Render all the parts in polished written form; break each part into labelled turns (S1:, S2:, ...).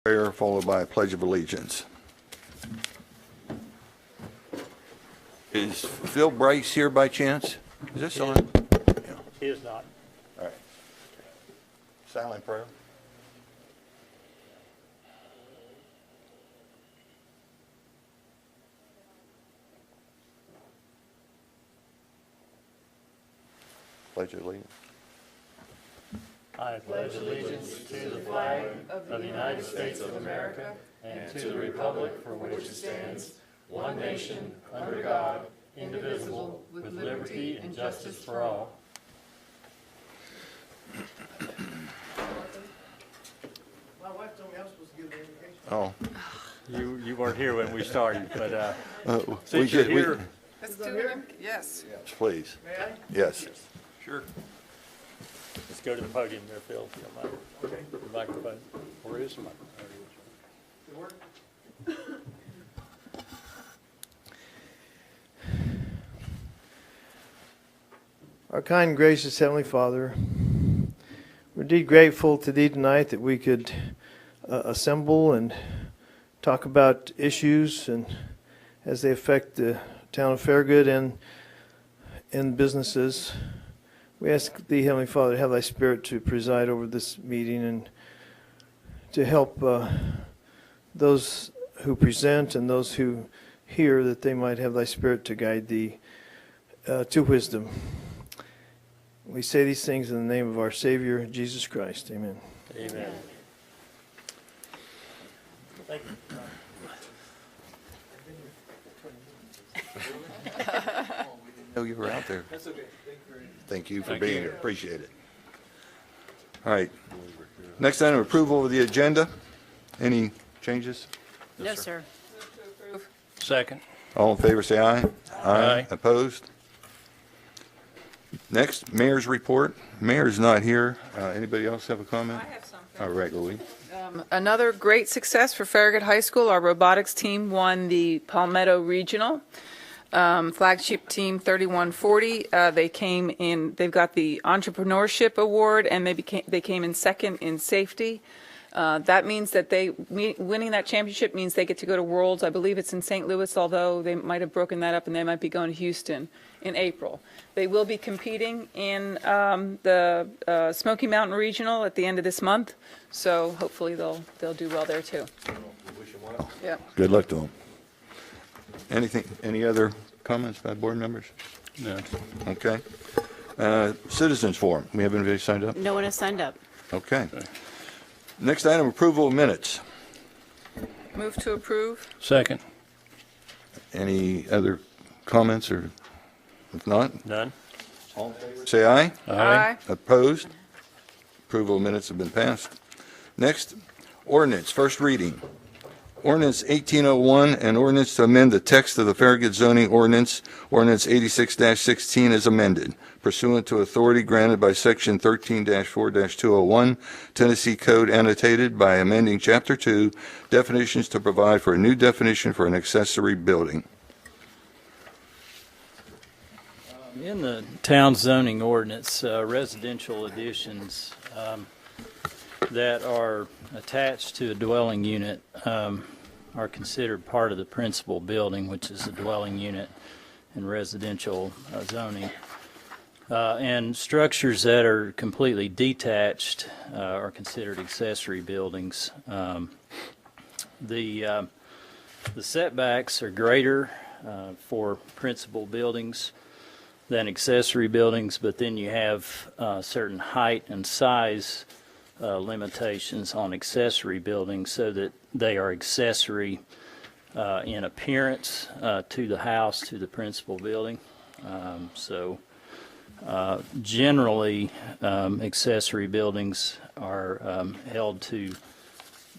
S1: Prayer followed by a pledge of allegiance. Is Phil Bryce here by chance? Is this on? Yeah.
S2: He is not.
S1: All right. Silent prayer. Pledge of allegiance.
S2: I pledge allegiance to the flag of the United States of America and to the republic for which it stands, one nation, under God, indivisible, with liberty and justice for all.
S3: My wife told me I was supposed to give an invitation.
S1: Oh.
S2: You weren't here when we started, but
S1: We
S2: since you're
S1: did,
S2: here,
S4: Let's do it. Yes.
S1: please.
S3: May I?
S1: Yes.
S2: sure. Let's go to the podium there, Phil, if you don't mind.
S3: Okay.
S2: The microphone. Where is the microphone?
S3: Good work. Our kind, gracious Heavenly Father, we're indeed grateful to Thee tonight that we could assemble and talk about issues and as they affect the town of Farragut and businesses. We ask Thee, Heavenly Father, to have Thy Spirit to preside over this meeting and to help those who present and those who hear, that they might have Thy Spirit to guide Thee to wisdom. We say these things in the name of our Savior, Jesus Christ. Amen.
S2: Amen. Thank you.
S1: know you were out there.
S3: That's okay.
S1: Thank you for
S2: Thank
S1: being
S2: you.
S1: here. Appreciate it. All right. Next item, approval of the agenda. Any changes?
S4: No, sir.
S2: Second.
S1: All in favor, say aye.
S2: Aye.
S1: Opposed? Next, mayor's report. Mayor's not here. Anybody else have a comment?
S4: I have something.
S1: All right, Louise.
S4: Another great success for Farragut High School. Our robotics team won the Palmetto Regional flagship team 3140. They came in. They've got the entrepreneurship award, and they came in second in safety. That means that winning that championship means they get to go to Worlds. I believe it's in St. Louis, although they might have broken that up and they might be going to Houston in April. They will be competing in the Smoky Mountain Regional at the end of this month, so hopefully they'll do well there too. Yeah.
S1: Good luck to them. Any other comments by board members?
S2: No.
S1: Okay. Citizens forum. We have anybody signed up?
S5: No one has signed up.
S1: Okay. Next item, approval of minutes.
S4: Move to approve.
S2: Second.
S1: Any other comments, or if not,
S2: None?
S1: say aye.
S4: Aye.
S1: Opposed? Approval of minutes have been passed. Next, ordinance, first reading. Ordinance 1801, an ordinance to amend the text of the Farragut zoning ordinance, ordinance 86-16 is amended pursuant to authority granted by section 13-4-201 Tennessee Code annotated by amending chapter 2 definitions to provide for a new definition for an accessory building.
S6: In the town zoning ordinance, residential additions that are attached to a dwelling unit are considered part of the principal building, which is a dwelling unit in residential zoning. And structures that are completely detached are considered accessory buildings. The setbacks are greater for principal buildings than accessory buildings, but then you have certain height and size limitations on accessory buildings so that they are accessory in appearance to the house, to the principal building. Generally, accessory buildings are held to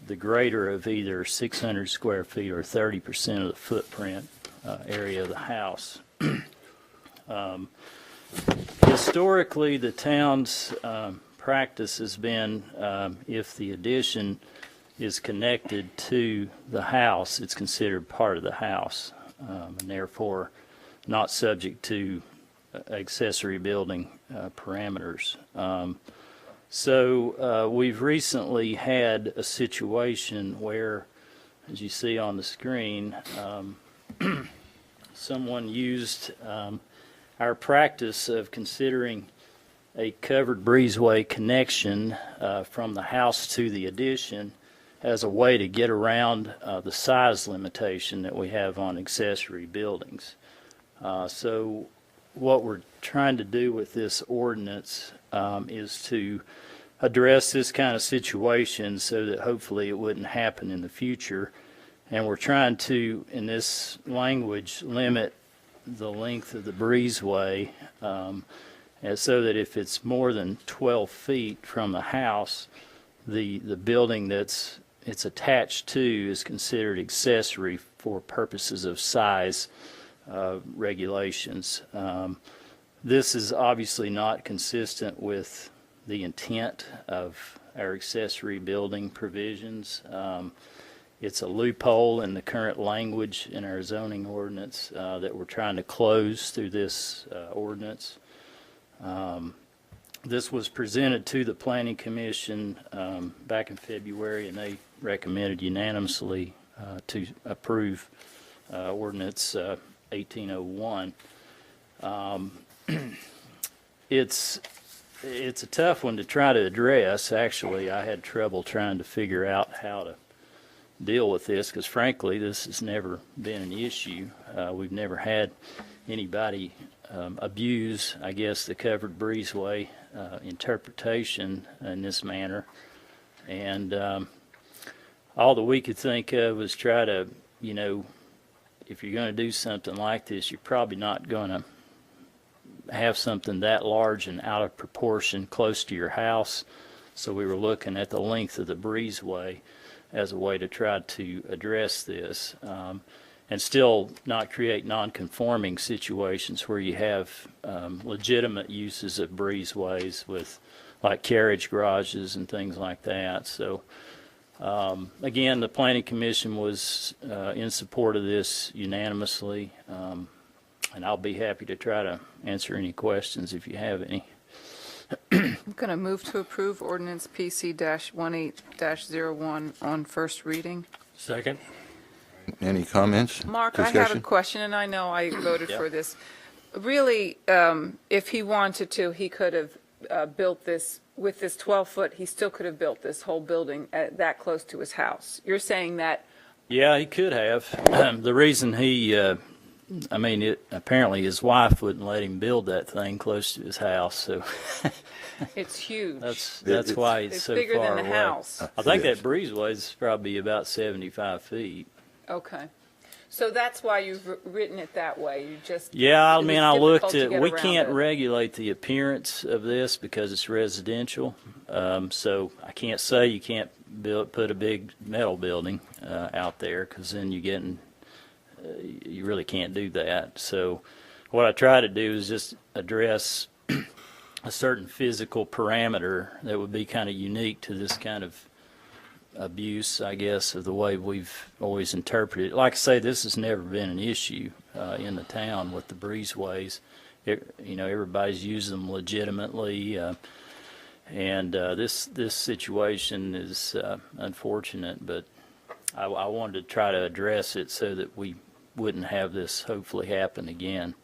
S6: the greater of either 600 square feet or 30% of the footprint area of the house. Historically, the town's practice has been if the addition is connected to the house, it's considered part of the house, and therefore not subject to accessory building parameters. So we've recently had a situation where, as you see on the screen, someone used our practice of considering a covered breezeway connection from the house to the addition as a way to get around the size limitation that we have on accessory buildings. So what we're trying to do with this ordinance is to address this kind of situation so that hopefully it wouldn't happen in the future. And we're trying to, in this language, limit the length of the breezeway and so that if it's more than 12 feet from the house, the building that's it's attached to is considered accessory for purposes of size regulations. This is obviously not consistent with the intent of our accessory building provisions. It's a loophole in the current language in our zoning ordinance that we're trying to close through this ordinance. This was presented to the Planning Commission back in February, and they recommended unanimously to approve Ordinance 1801. It's a tough one to try to address. Actually, I had trouble trying to figure out how to deal with this because, frankly, this has never been an issue. We've never had anybody abuse, I guess, the covered breezeway interpretation in this manner. And all that we could think of was try to, if you're going to do something like this, you're probably not going to have something that large and out of proportion close to your house. So we were looking at the length of the breezeway as a way to try to address this and still not create non-conforming situations where you have legitimate uses of breezeways with like carriage garages and things like that. So again, the Planning Commission was in support of this unanimously, and I'll be happy to try to answer any questions if you have any.
S4: I'm going to move to approve ordinance PC-18-01 on first reading.
S2: Second.
S1: Any comments?
S4: Mark, I have a
S1: Discussion?
S4: question, and I know I voted for this. Really, if he wanted to, he could have built this, with this 12-foot, he still could have built this whole building that close to his house. You're saying that?
S6: Yeah, he could have. The reason apparently his wife wouldn't let him build that thing close to his house, so
S4: It's huge.
S6: that's why it's
S4: It's
S6: so
S4: bigger
S6: far
S4: than the
S6: away.
S4: house.
S6: I think
S1: Yes.
S6: that breezeway is probably about 75 feet.
S4: Okay. So that's why you've written it that way. You just.
S6: Yeah, I
S4: it
S6: mean,
S4: was
S6: I looked
S4: difficult to
S6: at,
S4: get
S6: we
S4: around
S6: can't
S4: it.
S6: regulate the appearance of this because it's residential. So I can't say you can't put a big metal building out there because then you really can't do that. So what I try to do is just address a certain physical parameter that would be kind of unique to this kind of abuse, I guess, of the way we've always interpreted it. Like I say, this has never been an issue in the town with the breezeways. Everybody's used them legitimately, and this situation is unfortunate, but I wanted to try to address it so that we wouldn't have this hopefully happen again.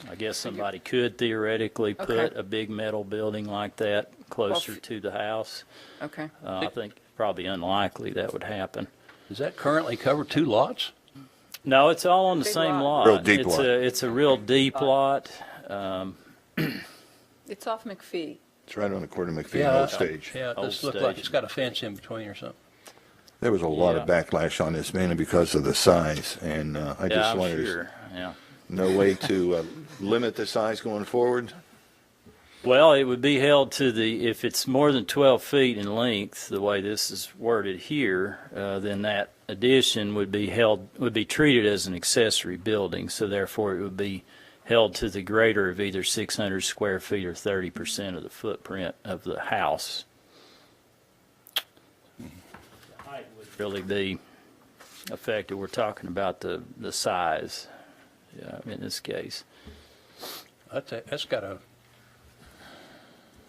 S6: I guess somebody could theoretically put
S4: Okay.
S6: a big metal building like that closer to the house.
S4: Okay.
S6: I think probably unlikely that would happen.
S5: Does that currently cover 2 lots?
S6: No, it's all on the
S4: Big
S6: same
S4: lot.
S6: lot.
S1: Real deep
S6: it's
S1: lot.
S6: It's a real deep lot.
S4: It's off McPhee.
S1: It's right on the corner of McPhee and Old Stage.
S5: Yeah, it
S6: Old
S5: does look like
S6: station.
S5: it's got a fence in between or something.
S1: There was a lot of
S6: Yeah.
S1: backlash on this, mainly because of the size, and I
S6: Yeah,
S1: just
S6: I'm
S1: wondered,
S6: sure. Yeah.
S1: no way to limit the size going forward?
S6: Well, it would be held to if it's more than 12 feet in length, the way this is worded here, then that addition would be treated as an accessory building. So therefore, it would be held to the greater of either 600 square feet or 30% of the footprint of the house. The height would really be affected. We're talking about the size in this case.
S5: That's got a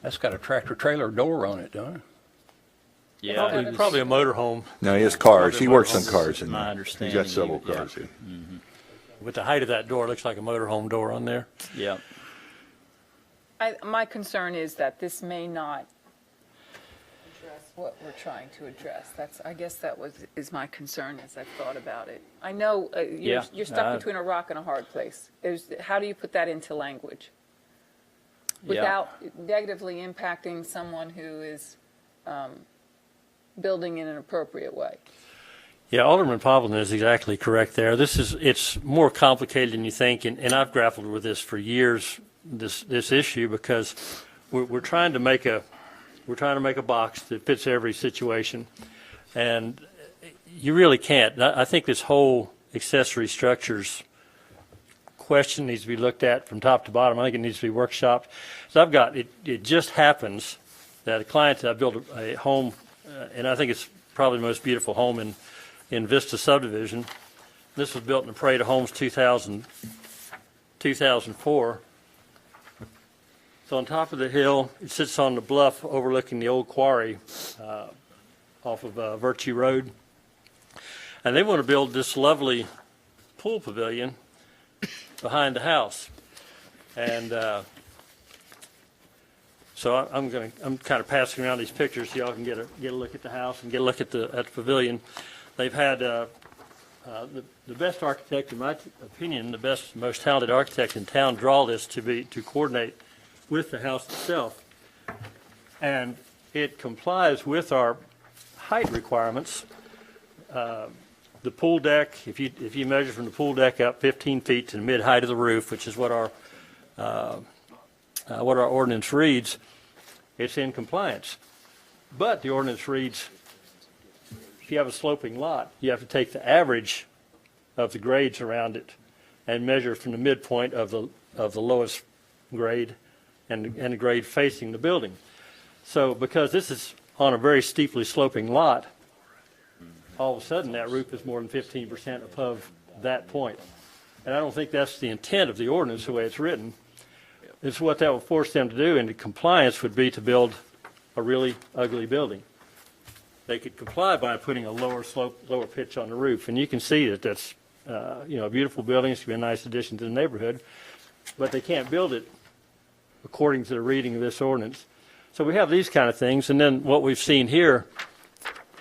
S5: That's got a tractor trailer door on it, don't it?
S6: Yeah,
S2: Probably a motorhome.
S1: No, he has cars. He works on cars. In
S6: my
S1: there.
S6: understanding.
S1: He's got several
S6: Yeah.
S1: cars here.
S2: With the height of that door, it looks like a motorhome door on there.
S6: Yeah.
S4: My concern is that this may not address what we're trying to address. I guess that is my concern as I've thought about it. I know
S6: Yeah.
S4: you're stuck between a rock and a hard place. How do you put that into language without negatively impacting someone who is building in an appropriate way?
S2: Yeah, Alderman Povlin is exactly correct there. It's more complicated than you think, and I've grappled with this for years, this issue, because we're trying to make a box that fits every situation, and you really can't. I think this whole accessory structures question needs to be looked at from top to bottom. I think it needs to be workshopped. So it just happens that a client that I built a home, and I think it's probably the most beautiful home in Vista subdivision. This was built in the Parade of Homes 2004. So on top of the hill, it sits on the bluff overlooking the old quarry off of Virtue Road. And they want to build this lovely pool pavilion behind the house. And so I'm kind of passing around these pictures so y'all can get a look at the house and get a look at the pavilion. They've had the best architect, in my opinion, the best, most talented architect in town draw this to coordinate with the house itself, and it complies with our height requirements. The pool deck, if you measure from the pool deck up 15 feet to the mid height of the roof, which is what our ordinance reads, it's in compliance. But the ordinance reads, if you have a sloping lot, you have to take the average of the grades around it and measure from the midpoint of the lowest grade and the grade facing the building. So because this is on a very steeply sloping lot, all of a sudden that roof is more than 15% above that point. And I don't think that's the intent of the ordinance the way it's written. It's what that will force them to do, and the compliance would be to build a really ugly building. They could comply by putting a lower slope, lower pitch on the roof. And you can see that that's a beautiful building. It's going to be a nice addition to the neighborhood. But they can't build it according to the reading of this ordinance. So we have these kind of things. And then what we've seen here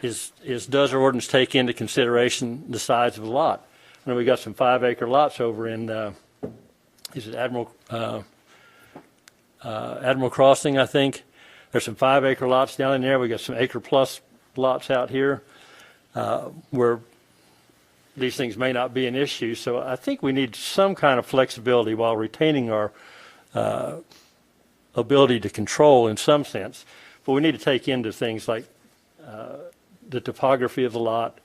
S2: is does our ordinance take into consideration the size of the lot? I know we got some 5-acre lots over in, is it Admiral Crossing, I think. There's some 5-acre lots down in there. We got some acre-plus lots out here where these things may not be an issue. So I think we need some kind of flexibility while retaining our ability to control in some sense. But we need to take into things like the topography of the lot,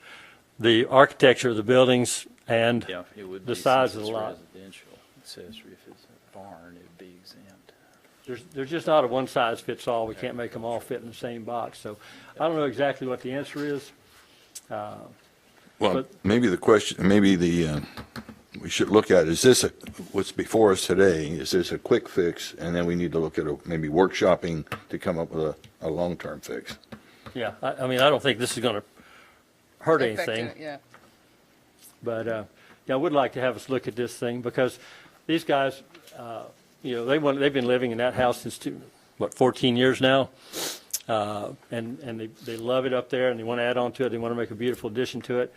S2: the architecture of the buildings, and
S6: It would
S2: the
S6: be,
S2: size
S6: since
S2: of the
S6: it's
S2: lot.
S6: residential. Accessory, if it's a barn, it would be exempt.
S2: There's just not a one-size-fits-all. We can't make them all fit in the same box. So I don't know exactly what the answer is.
S1: Well,
S2: But-
S1: maybe the question, we should look at, is this what's before us today, is this a quick fix? And then we need to look at maybe workshopping to come up with a long-term fix.
S2: Yeah, I mean, I don't think this is going to hurt anything.
S4: Yeah.
S2: But I would like to have us look at this thing because these guys, they've been living in that house since 14 years now, and they love it up there and they want to add on to it. They want to make a beautiful addition to it,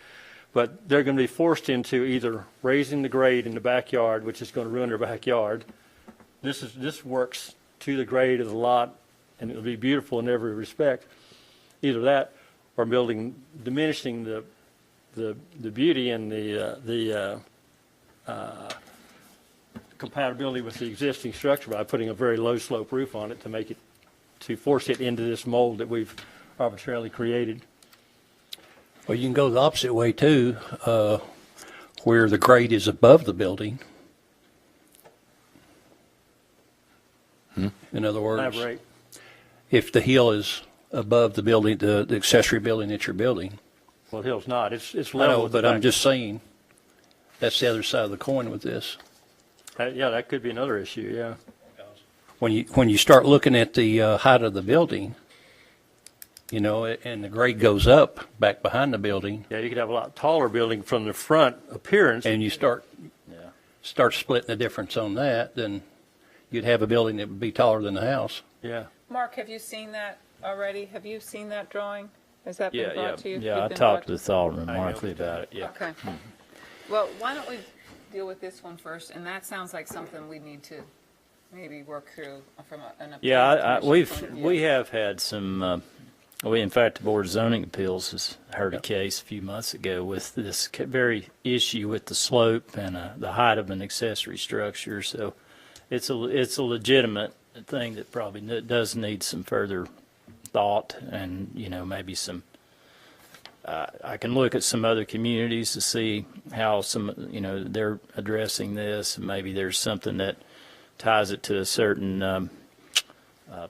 S2: but they're going to be forced into either raising the grade in the backyard, which is going to ruin their backyard. This works to the grade of the lot, and it'll be beautiful in every respect. Either that, or diminishing the beauty and the compatibility with the existing structure by putting a very low slope roof on it to force it into this mold that we've arbitrarily created.
S5: Well, you can go the opposite way too, where the grade is above the building. In other words,
S2: Elaborate.
S5: if the hill is above the building, the accessory building that you're building.
S2: Well, the hill's not. It's
S5: I
S2: level.
S5: know,
S2: with the
S5: but I'm
S2: back.
S5: just saying, that's the other side of the coin with this.
S2: Yeah, that could be another issue. Yeah.
S5: when you start looking at the height of the building, you know, and the grade goes up back behind the building,
S2: Yeah, you could have a lot taller building from the front appearance.
S5: and you start splitting the difference on that, then you'd have a building that would be taller than the house.
S2: Yeah.
S4: Mark, have you seen that already? Have you seen that drawing? Has that
S6: Yeah,
S4: been brought to you?
S6: yeah, I
S4: You've been
S6: talked
S4: brought-
S6: to Alderman Markley about it, yeah.
S4: Okay. Well, why don't we deal with this one first? And that sounds like something we need to maybe work through from an
S6: Yeah,
S4: planning commission point of view.
S6: we have had some, in fact, the Board of Zoning Appeals has heard a case a few months ago with this very issue with the slope and the height of an accessory structure. So it's a legitimate thing that probably does need some further thought and, you know, maybe some, I can look at some other communities to see how some, you know, they're addressing this. Maybe there's something that ties it to a certain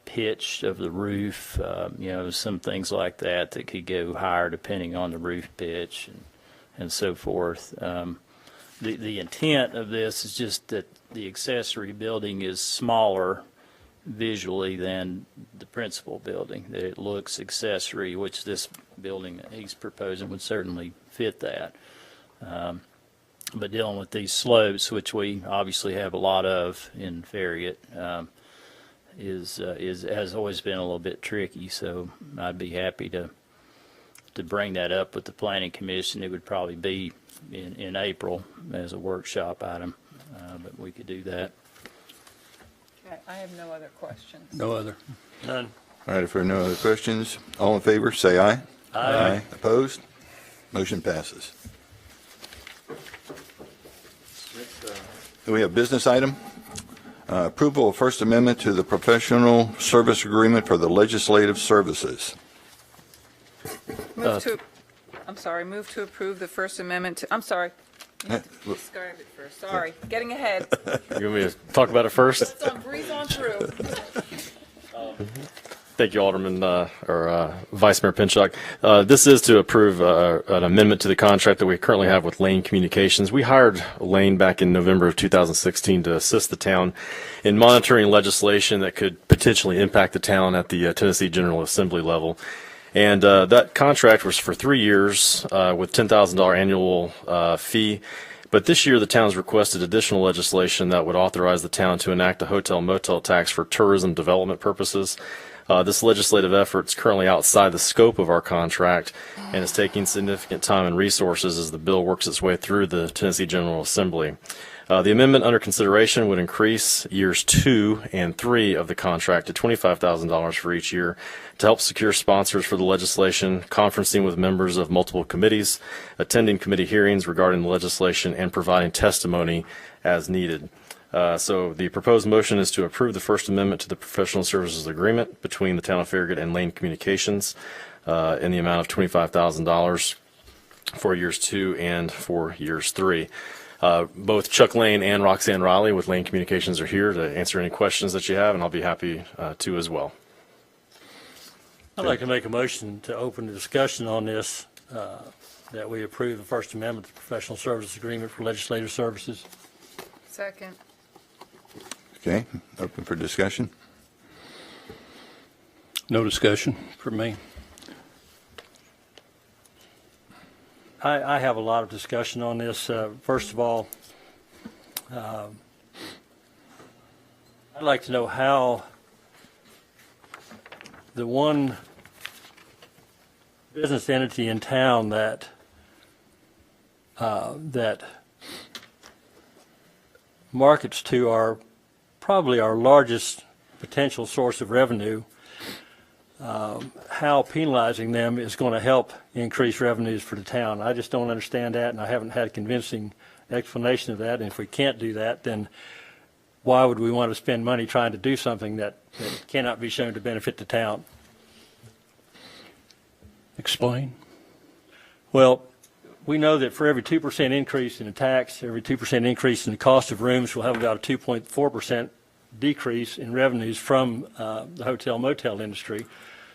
S6: pitch of the roof, you know, some things like that that could go higher depending on the roof pitch and so forth. The intent of this is just that the accessory building is smaller visually than the principal building, that it looks accessory, which this building that he's proposing would certainly fit that. But dealing with these slopes, which we obviously have a lot of in Farragut, has always been a little bit tricky. So I'd be happy to bring that up with the Planning Commission. It would probably be in April as a workshop item, but we could do that.
S4: Okay, I have no other questions.
S5: No other.
S2: None.
S1: All right, if there are no other questions, all in favor, say aye.
S2: Aye.
S1: Opposed? Motion passes. We have business item, approval of First Amendment to the professional service agreement for the legislative services.
S4: Move to approve the First Amendment to, I'm sorry. Describe it first. Sorry, getting ahead.
S7: You want me to talk about it first?
S4: Let's breeze on through.
S7: Thank you, Alderman, Vice Mayor Pinchuk. This is to approve an amendment to the contract that we currently have with Lane Communications. We hired Lane back in November of 2016 to assist the town in monitoring legislation that could potentially impact the town at the Tennessee General Assembly level. And that contract was for 3 years with $10,000 annual fee. But this year, the town's requested additional legislation that would authorize the town to enact a hotel-motel tax for tourism development purposes. This legislative effort is currently outside the scope of our contract and is taking significant time and resources as the bill works its way through the Tennessee General Assembly. The amendment under consideration would increase years 2 and 3 of the contract to $25,000 for each year to help secure sponsors for the legislation, conferencing with members of multiple committees, attending committee hearings regarding the legislation, and providing testimony as needed. So the proposed motion is to approve the First Amendment to the Professional Services Agreement between the Town of Farragut and Lane Communications in the amount of $25,000 for years 2 and for years 3. Both Chuck Lane and Roxanne Riley with Lane Communications are here to answer any questions that you have, and I'll be happy to as well.
S2: I'd like to make a motion to open the discussion on this, that we approve the First Amendment to the Professional Services Agreement for Legislative Services.
S4: Second.
S1: Okay, open for discussion.
S5: No discussion for me.
S2: I have a lot of discussion on this. First of all, I'd like to know how the one business entity in town that markets to our probably our largest potential source of revenue, how penalizing them is going to help increase revenues for the town. I just don't understand that, and I haven't had a convincing explanation of that. And if we can't do that, then why would we want to spend money trying to do something that cannot be shown to benefit the town?
S5: Explain.
S2: Well, we know that for every 2% increase in the tax, every 2% increase in the cost of rooms, we'll have about a 2.4% decrease in revenues from the hotel motel industry.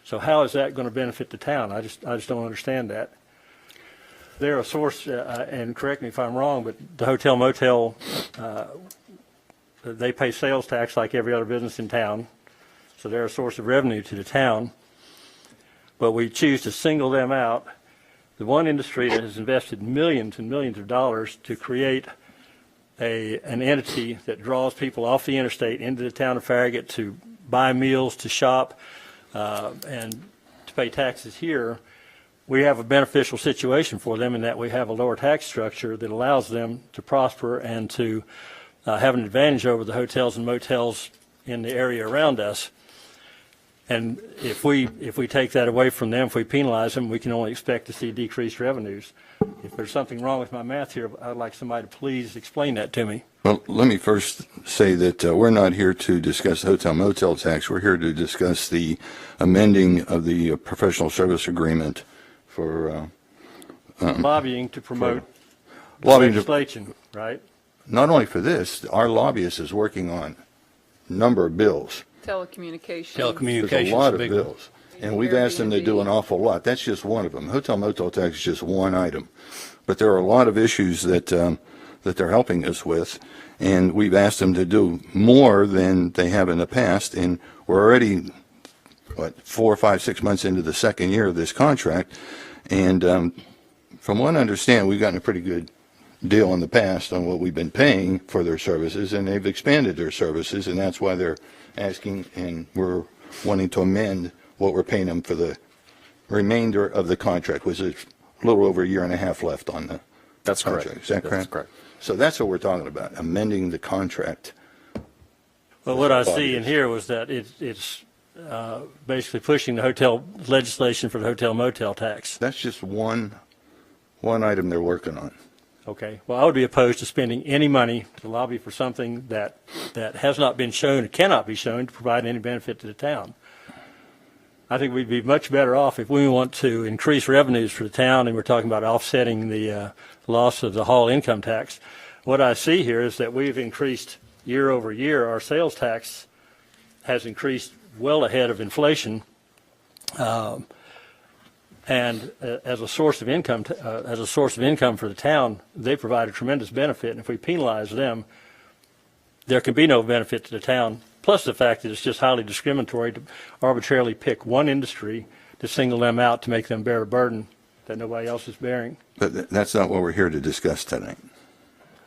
S2: So how is that going to benefit the town? I just don't understand that. They're a source, and correct me if I'm wrong, but the hotel motel they pay sales tax like every other business in town, so they're a source of revenue to the town. But we choose to single them out. The one industry that has invested millions and millions of dollars to create an entity that draws people off the interstate into the town of Farragut to buy meals, to shop, and to pay taxes here. We have a beneficial situation for them in that we have a lower tax structure that allows them to prosper and to have an advantage over the hotels and motels in the area around us. And if we take that away from them, if we penalize them, we can only expect to see decreased revenues. If there's something wrong with my math here, I'd like somebody to please explain that to me.
S1: Well, let me first say that we're not here to discuss hotel motel tax. We're here to discuss the amending of the professional service agreement for
S2: Lobbying to promote
S1: lobbying to,
S2: legislation, right?
S1: not only for this, our lobbyist is working on a number of bills.
S4: Telecommunications.
S1: There's a lot of bills. And we've asked them to do an awful lot. That's just one of them. Hotel motel tax is just one item. But there are a lot of issues that they're helping us with. And we've asked them to do more than they have in the past. And we're already, 4, 5, 6 months into the second year of this contract. And from what I understand, we've gotten a pretty good deal in the past on what we've been paying for their services. And they've expanded their services. And that's why they're asking, and we're wanting to amend what we're paying them for the remainder of the contract, which is a little over a year and a half left on the
S7: That's
S1: contract.
S7: correct.
S1: Is that correct?
S7: That's correct.
S1: So that's what we're talking about, amending the contract.
S2: Well, what I see in here was that it's basically pushing the hotel legislation for the hotel motel tax.
S1: That's just one item they're working on.
S2: Okay. Well, I would be opposed to spending any money to lobby for something that has not been shown, cannot be shown to provide any benefit to the town. I think we'd be much better off if we want to increase revenues for the town, and we're talking about offsetting the loss of the hall income tax. What I see here is that we've increased year over year. Our sales tax has increased well ahead of inflation, and as a source of income, for the town, they provide a tremendous benefit. And if we penalize them, there can be no benefit to the town. Plus the fact that it's just highly discriminatory to arbitrarily pick one industry to single them out to make them bear a burden that nobody else is bearing.
S1: But that's not what we're here to discuss tonight.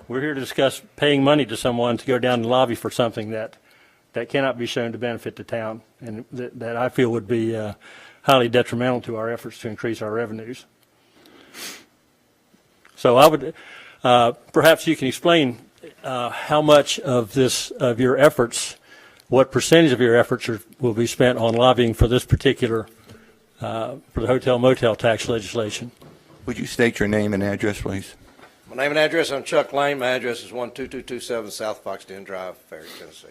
S2: We're here to discuss paying money to someone to go down and lobby for something that cannot be shown to benefit the town, and that I feel would be highly detrimental to our efforts to increase our revenues. So I would, perhaps you can explain how much of your efforts, what percentage of your efforts will be spent on lobbying for this particular, for the hotel motel tax legislation.
S1: Would you state your name and address, please?
S8: My name and address, I'm Chuck Lane. My address is 12227 South Fox Den Drive, Farragut, Tennessee.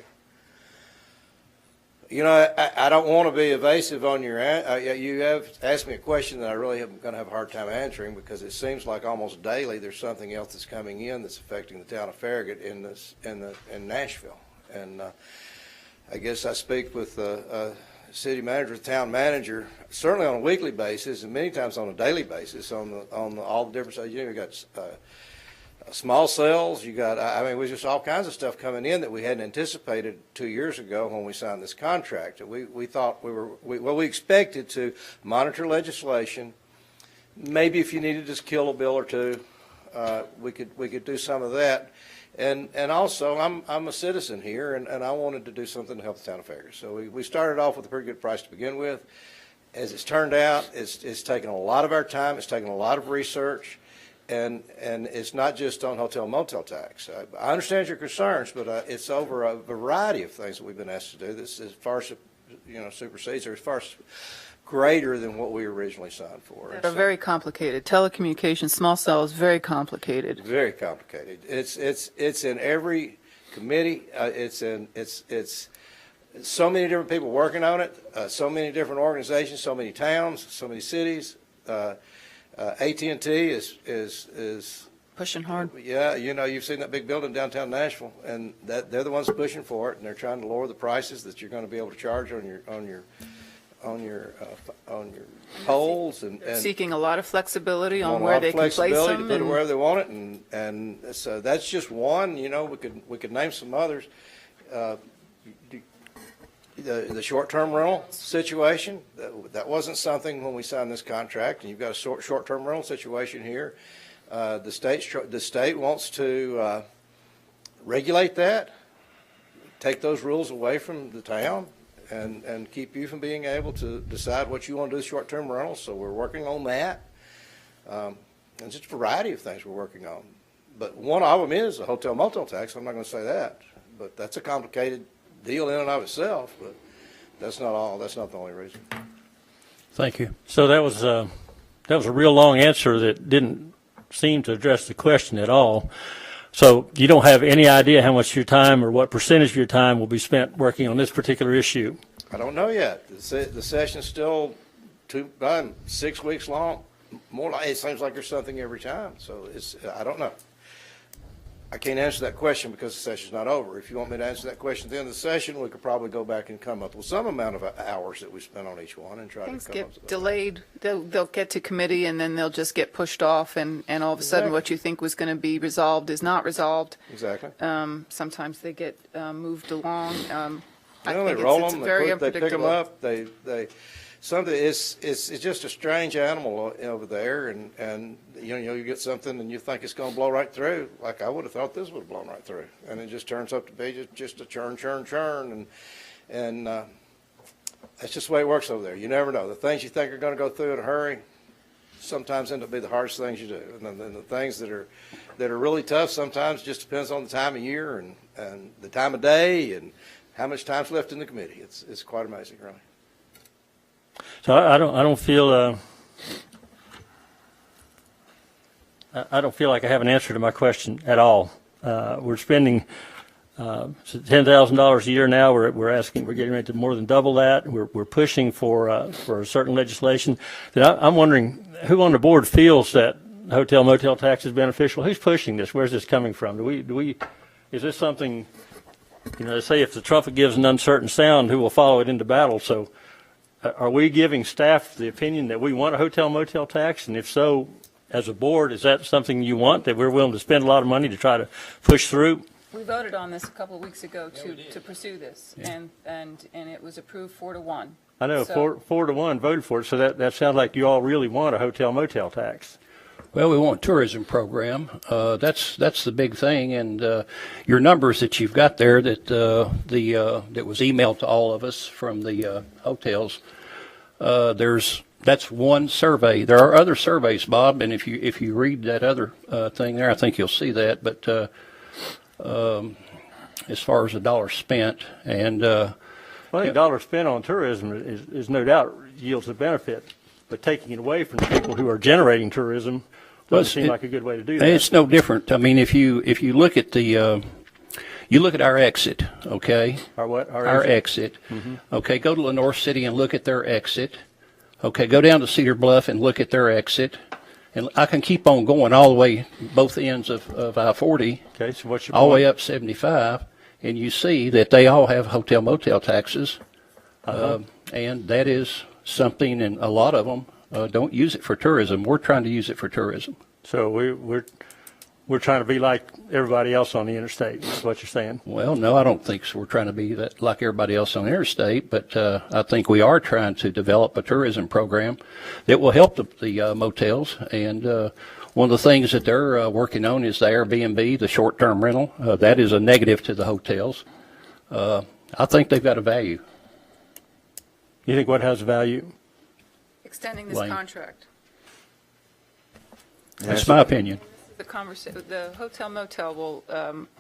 S8: You know, I don't want to be evasive on your, you have asked me a question that I really am going to have a hard time answering, because it seems like almost daily there's something else that's coming in that's affecting the town of Farragut in Nashville. And I guess I speak with the city manager, the town manager, certainly on a weekly basis, and many times on a daily basis on all the different sides. You know, you got small cells, you got, I mean, we just all kinds of stuff coming in that we hadn't anticipated 2 years ago when we signed this contract. We thought we expected to monitor legislation. Maybe if you needed to kill a bill or two, we could do some of that. And also, I'm a citizen here, and I wanted to do something to help the town of Farragut. So we started off with a pretty good price to begin with. As it's turned out, it's taken a lot of our time. It's taken a lot of research. And it's not just on hotel motel tax. I understand your concerns, but it's over a variety of things that we've been asked to do. This is far, supersedes or as far greater than what we originally signed for.
S4: They're very complicated. Telecommunications, small cell is very complicated.
S8: Very complicated. It's in every committee. It's so many different people working on it. So many different organizations. So many towns. So many cities. AT&T is
S4: Pushing hard.
S8: Yeah, you know, you've seen that big building downtown Nashville, and they're the ones pushing for it, and they're trying to lower the prices that you're going to be able to charge on polls and
S4: Seeking a lot of flexibility on
S8: want a
S4: where
S8: lot
S4: they
S8: of
S4: can place
S8: flexibility
S4: them.
S8: to put it
S4: and-
S8: wherever they want it, and so that's just one. You know, we could name some others. The short-term rental situation, that wasn't something when we signed this contract, and you've got a short-term rental situation here. The state wants to regulate that, take those rules away from the town, and keep you from being able to decide what you want to do with short-term rentals. So we're working on that. And just a variety of things we're working on. But one of them is a hotel motel tax. I'm not going to say that, but that's a complicated deal in and of itself. But that's not all. That's not the only reason.
S5: Thank you.
S2: So that was a real long answer that didn't seem to address the question at all. So you don't have any idea how much of your time or what percentage of your time will be spent working on this particular issue?
S8: I don't know yet. The session's still 6 weeks long. More like it seems like there's something every time. So I don't know. I can't answer that question because the session's not over. If you want me to answer that question at the end of the session, we could probably go back and come up with some amount of hours that we spent on each one and try
S4: Things
S8: to come up with
S4: get delayed. They'll get to committee and then they'll just get pushed off, and all of a sudden
S8: Exactly.
S4: what you think was going to be resolved is not resolved.
S8: Exactly.
S4: Sometimes they get moved along. I
S8: Well,
S4: think
S8: they roll
S4: it's
S8: them,
S4: very
S8: they pick them
S4: unpredictable.
S8: up, they, something, it's just a strange animal over there, and you get something and you think it's gonna blow right through, like I would have thought this would have blown right through, and it just turns up to be just a churn, and that's just the way it works over there. You never know. The things you think are gonna go through in a hurry sometimes end up being the hardest things you do, and then the things that are really tough sometimes just depends on the time of year and the time of day and how much time's left in the committee. It's quite amazing, really.
S2: So I don't feel I don't feel like I have an answer to my question at all. We're spending $10,000 a year now. We're getting ready to more than double that. We're pushing for certain legislation. I'm wondering who on the board feels that hotel motel tax is beneficial. Who's pushing this? Where's this coming from? Is this something? They say if the trumpet gives an uncertain sound, who will follow it into battle? So are we giving staff the opinion that we want a hotel motel tax? And if so, as a board, is that something you want, that we're willing to spend a lot of money to try to push through?
S4: We voted on this a couple of weeks ago to pursue this, and it was approved 4-1.
S2: I know,
S4: So-
S2: 4-1 voted for it, so that sounds like you all really want a hotel motel tax.
S5: Well, we want a tourism program. That's the big thing, and your numbers that you've got there that that was emailed to all of us from the hotels. That's one survey. There are other surveys, Bob, and if you read that other thing there, I think you'll see that. But as far as the dollar spent, and
S2: Well, I think dollars spent on tourism is no doubt yields a benefit, but taking it away from the people who are generating tourism doesn't seem like a good way to do that.
S5: it's no different. I mean, if you look at you look at our exit, okay?
S2: Our what?
S5: Our exit. Okay, go to Lenore City and look at their exit. Okay, go down to Cedar Bluff and look at their exit. And I can keep on going all the way, both ends of I-40,
S2: Okay, so what's your
S5: all the way
S2: point?
S5: up 75, and you see that they all have hotel motel taxes. And that is something, and a lot of them don't use it for tourism. We're trying to use it for tourism.
S2: So we're trying to be like everybody else on the interstate, is what you're saying.
S5: Well, no, I don't think so. We're trying to be that like everybody else on the interstate, but I think we are trying to develop a tourism program that will help the motels. And one of the things that they're working on is the Airbnb, the short-term rental. That is a negative to the hotels. I think they've got a value.
S2: You think what has value?
S4: Extending this
S5: Lane.
S4: contract.
S5: That's my opinion.
S4: The hotel motel will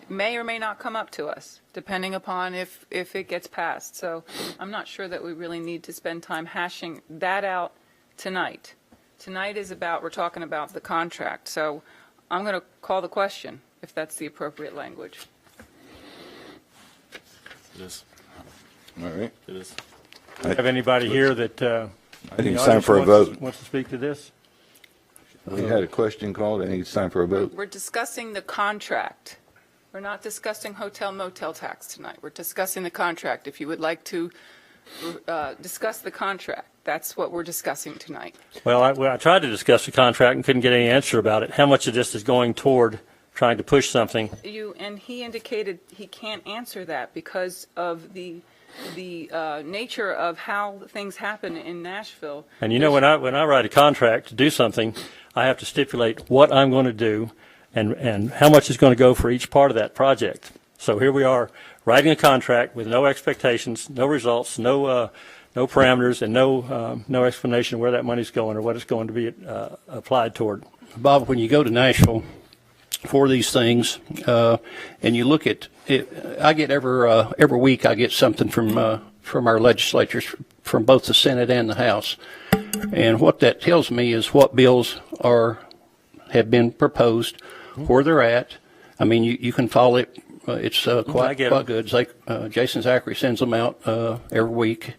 S4: may or may not come up to us, depending upon if it gets passed. So I'm not sure that we really need to spend time hashing that out tonight. Tonight is we're talking about the contract. So I'm going to call the question, if that's the appropriate language.
S7: It is.
S1: All right.
S7: It is.
S2: Have anybody here that
S1: I think it's time for a vote.
S2: wants to speak to this?
S1: We had a question called. I think it's time for a vote.
S4: We're discussing the contract. We're not discussing hotel motel tax tonight. We're discussing the contract. If you would like to discuss the contract. That's what we're discussing tonight.
S2: Well, I tried to discuss the contract and couldn't get any answer about it. How much of this is going toward trying to push something?
S4: And he indicated he can't answer that because of the nature of how things happen in Nashville.
S2: And you know, when I write a contract to do something, I have to stipulate what I'm going to do and how much is going to go for each part of that project. So here we are writing a contract with no expectations, no results, no parameters, and no explanation where that money's going or what it's going to be applied toward.
S5: Bob, when you go to Nashville for these things, and you look at it, I get every week I get something from our legislatures, from both the Senate and the House, and what that tells me is what bills have been proposed, where they're at. I mean, you can follow it. It's quite good. It's like Jason Zachary sends them out every week.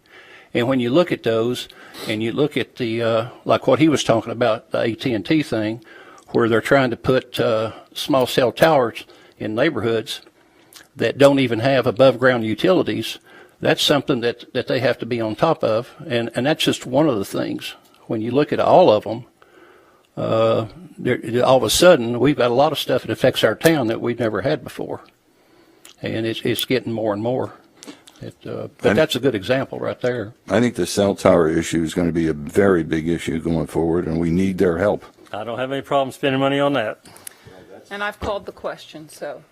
S5: And when you look at those, and you look at the like what he was talking about, the AT&T thing, where they're trying to put small cell towers in neighborhoods that don't even have above ground utilities, that's something that they have to be on top of, and that's just one of the things. When you look at all of them, all of a sudden we've got a lot of stuff that affects our town that we've never had before, and it's getting more and more. But that's a good example right there.
S1: I think the cell tower issue is going to be a very big issue going forward, and we need their help.
S2: I don't have any problem spending money on that.
S4: And I've called the question, so.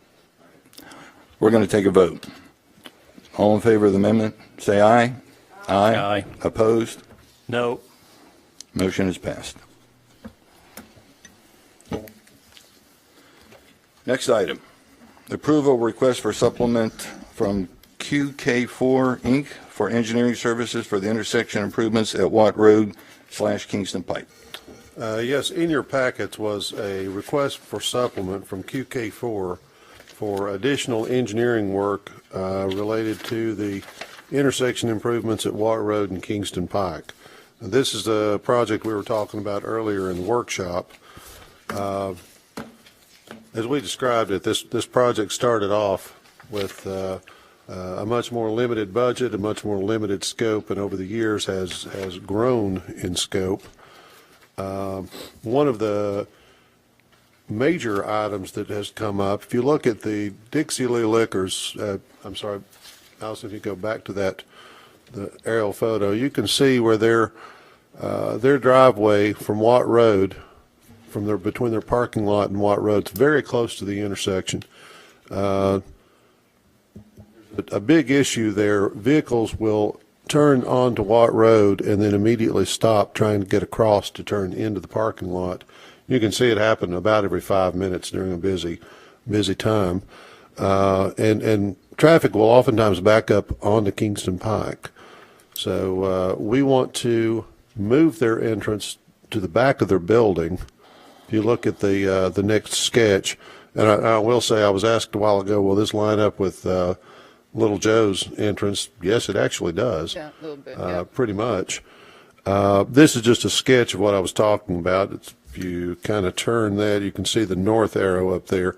S1: We're going to take a vote. All in favor of the amendment, say aye. Aye.
S5: Aye.
S1: Opposed?
S2: No.
S1: Motion is passed. Next item, approval request for supplement from QK4 Inc. for engineering services for the intersection improvements at Watt Road / Kingston Pike.
S9: Yes, in your packets was a request for supplement from QK4 for additional engineering work related to the intersection improvements at Watt Road and Kingston Pike. This is the project we were talking about earlier in the workshop. As we described it, this project started off with a much more limited budget, a much more limited scope, and over the years has grown in scope. One of the major items that has come up, if you look at the Dixie Lee Liquors, I'm sorry, Allison, if you go back to the aerial photo, you can see where their driveway from Watt Road, between their parking lot and Watt Road, it's very close to the intersection. A big issue there, vehicles will turn onto Watt Road and then immediately stop trying to get across to turn into the parking lot. You can see it happen about every 5 minutes during a busy time. And traffic will oftentimes back up onto Kingston Pike. So we want to move their entrance to the back of their building. If you look at the next sketch, and I will say, I was asked a while ago, will this line up with Little Joe's entrance? Yes, it actually does.
S4: Yeah, a little bit, yeah.
S9: Pretty much. This is just a sketch of what I was talking about. If you kind of turn that, you can see the north arrow up there.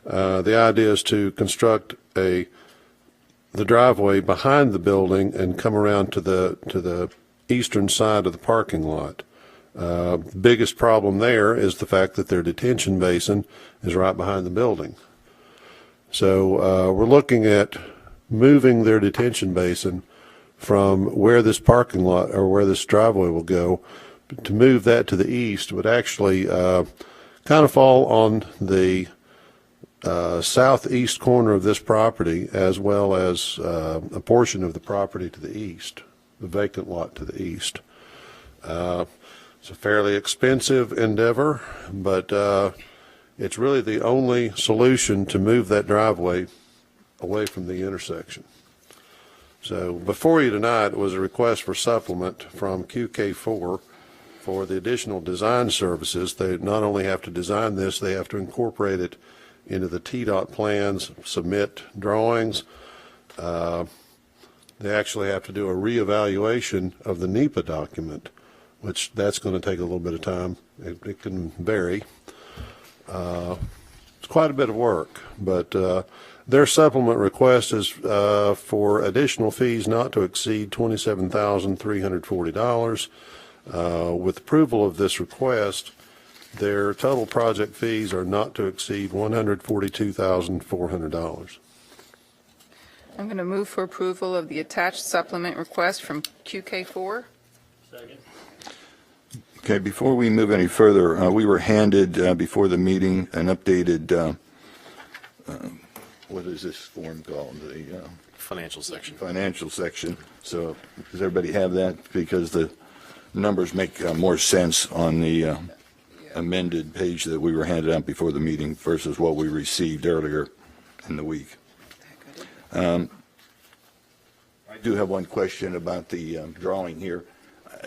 S9: The idea is to construct the driveway behind the building and come around to the eastern side of the parking lot. The biggest problem there is the fact that their detention basin is right behind the building. So we're looking at moving their detention basin from where this parking lot or where this driveway will go. To move that to the east would actually kind of fall on the southeast corner of this property, as well as a portion of the property to the east, the vacant lot to the east. It's a fairly expensive endeavor, but it's really the only solution to move that driveway away from the intersection. So before you tonight was a request for supplement from QK4 for the additional design services. They not only have to design this, they have to incorporate it into the TDOT plans, submit drawings. They actually have to do a reevaluation of the NEPA document, which that's going to take a little bit of time. It can vary. It's quite a bit of work, but their supplement request is for additional fees not to exceed $27,340. With approval of this request, their total project fees are not to exceed $142,400.
S4: I'm going to move for approval of the attached supplement request from QK4.
S6: Second.
S1: Okay, before we move any further, we were handed before the meeting an updated, what is this form called? The
S7: Financial section.
S1: financial section. So does everybody have that? Because the numbers make more sense on the amended page that we were handed out before the meeting versus what we received earlier in the week. I do have one question about the drawing here.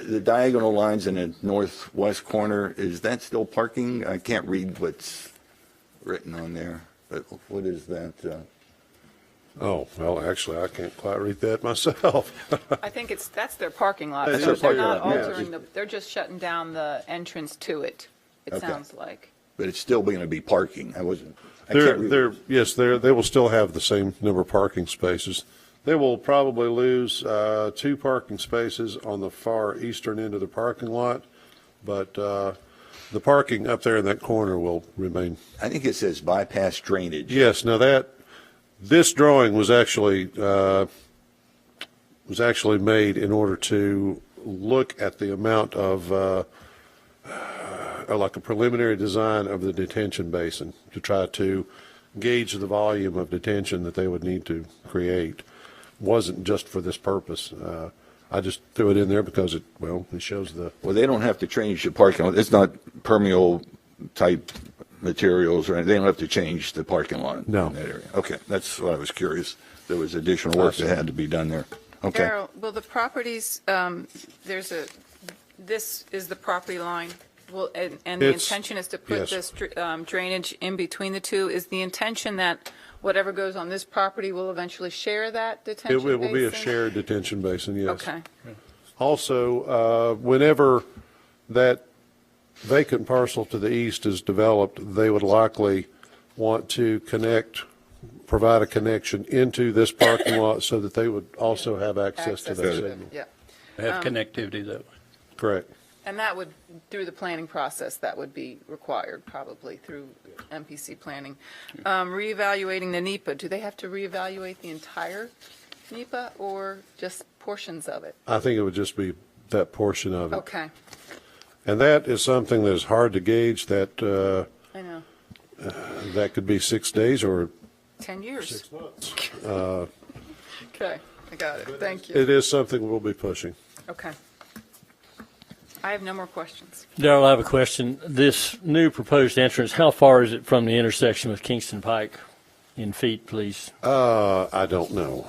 S1: The diagonal lines in the northwest corner, is that still parking? I can't read what's written on there, but what is that?
S9: Oh, well, actually, I can't quite read that myself.
S4: I think that's their parking lot.
S1: That's
S4: So
S1: their
S4: they're
S1: parking
S4: not
S1: lot, yeah.
S4: altering they're just shutting down the entrance to it, it
S1: Okay.
S4: sounds like.
S1: But it's still going to be parking. I can't read.
S9: They will still have the same number of parking spaces. They will probably lose 2 parking spaces on the far eastern end of the parking lot, but the parking up there in that corner will remain.
S1: I think it says bypass drainage.
S9: Yes, now this drawing was actually made in order to look at the amount of like a preliminary design of the detention basin to try to gauge the volume of detention that they would need to create. Wasn't just for this purpose. I just threw it in there because it shows the.
S1: Well, they don't have to change the parking lot. It's not permeable type materials or anything. They don't have to change the parking lot
S9: No.
S1: in that area. Okay, that's what I was curious. There was additional work that had to be done there. Okay.
S4: Darrell, will the properties, this is the property line, and the
S9: It's-
S4: intention is to put
S9: yes.
S4: this drainage in between the two? Is the intention that whatever goes on this property will eventually share that detention
S9: It will be a
S4: basin?
S9: shared detention basin, yes.
S4: Okay,
S9: Also, whenever that vacant parcel to the east is developed, they would likely want to provide a connection into this parking lot so that they would also have access to that
S4: it.
S9: signal.
S4: Yeah,
S5: Have connectivity that way.
S9: Correct.
S4: and that would, through the planning process, that would be required probably through MPC planning. Reevaluating the NEPA, do they have to reevaluate the entire NEPA or just portions of it?
S9: I think it would just be that portion of it.
S4: Okay,
S9: And that is something that is hard to gauge, that
S4: I know,
S9: that could be 6 days or
S4: 10 years.
S9: months.
S4: Okay, I got it, thank you.
S9: It is something we'll be pushing.
S4: Okay. I have no more questions.
S6: Darrell, I have a question. This new proposed entrance, how far is it from the intersection with Kingston Pike in feet, please?
S9: I don't know.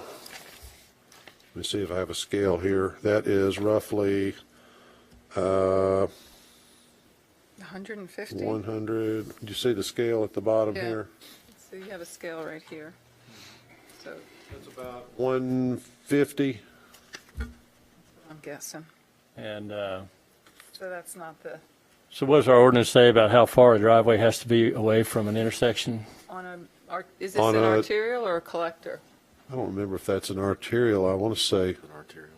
S9: Let me see if I have a scale here. That is roughly
S4: 150?
S9: 100. Do you see the scale at the bottom
S4: Yeah.
S9: here?
S4: So you have a scale right here. So
S9: That's about 150.
S4: I'm guessing.
S6: And
S4: So that's not the,
S6: so what does our ordinance say about how far a driveway has to be away from an intersection?
S4: is this
S9: On
S4: an
S9: a-
S4: arterial or a collector?
S9: I don't remember if that's an arterial. I want to say
S7: An arterial.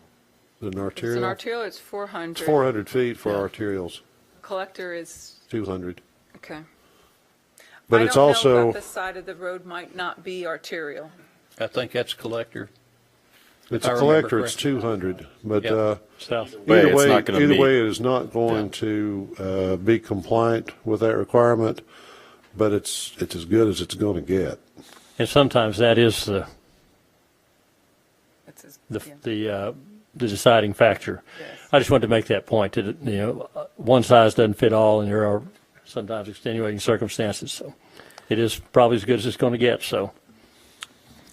S9: an
S4: If it's an
S9: arterial.
S4: arterial, it's 400.
S9: It's 400 feet for arterials,
S4: Collector is,
S9: 200.
S4: okay.
S9: But it's
S4: I don't know
S9: also,
S4: about the side of the road might not be arterial.
S5: I think that's collector.
S9: it's
S5: I
S9: a
S5: remember
S9: collector, it's
S5: correctly.
S9: 200. But
S5: Yeah.
S6: South.
S7: Way
S9: either
S7: it's
S9: way,
S7: not gonna
S9: either
S7: meet.
S9: way, it is not going to be compliant with that requirement, but it's as good as it's going to get.
S6: And sometimes that is
S4: It's as-
S6: the
S4: yeah.
S6: the deciding factor.
S4: Yes.
S6: I just wanted to make that point that, one size doesn't fit all, and there are sometimes extenuating circumstances. So it is probably as good as it's going to get. So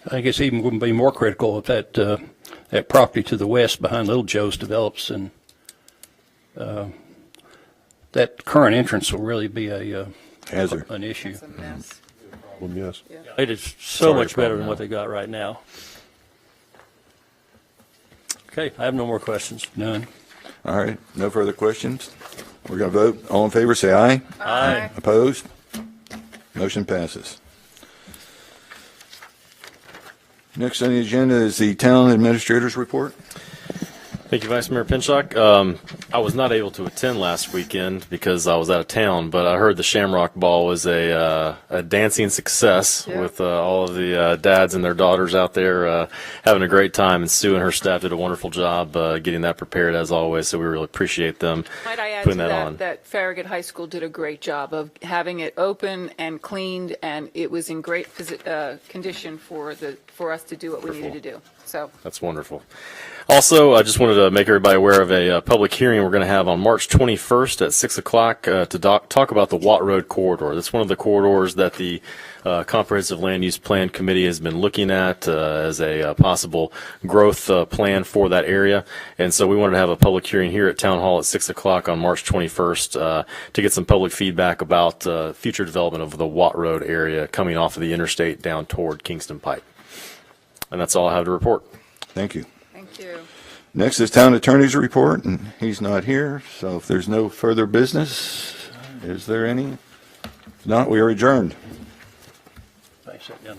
S5: I think it's even going to be more critical if that property to the west behind Little Joe's develops, and that current entrance will really be
S1: Hazard.
S5: an issue.
S4: It's a mess.
S9: Well, yes.
S6: it is so
S1: Sorry,
S6: much better
S1: problem
S6: than what
S1: now.
S6: they got right now. Okay, I have no more questions.
S5: None.
S1: All right, no further questions? We're going to vote. All in favor, say aye.
S6: Aye.
S1: Opposed? Motion passes. Next on the agenda is the Town Administrator's Report.
S7: Thank you, Vice Mayor Pinchuk. I was not able to attend last weekend because I was out of town, but I heard the Shamrock Ball was a dancing success with all of the dads and their daughters out there having a great time, and Sue and her staff did a wonderful job getting that prepared as always, so we really appreciate them
S4: Might I add
S7: putting
S4: to
S7: that
S4: that,
S7: on.
S4: that Farragut High School did a great job of having it open and cleaned, and it was in great condition for us to do what we needed to do. So
S7: That's wonderful. Also, I just wanted to make everybody aware of a public hearing we're going to have on March 21st at 6 o'clock to talk about the Watt Road corridor. That's one of the corridors that the Comprehensive Land Use Plan Committee has been looking at as a possible growth plan for that area. And so we wanted to have a public hearing here at Town Hall at 6 o'clock on March 21st to get some public feedback about future development of the Watt Road area coming off of the interstate down toward Kingston Pike. And that's all I have to report.
S1: Thank you.
S4: thank you.
S1: Next is Town Attorney's Report, and he's not here, so if there's no further business, is there any? If not, we are adjourned.
S5: Thanks, sit down.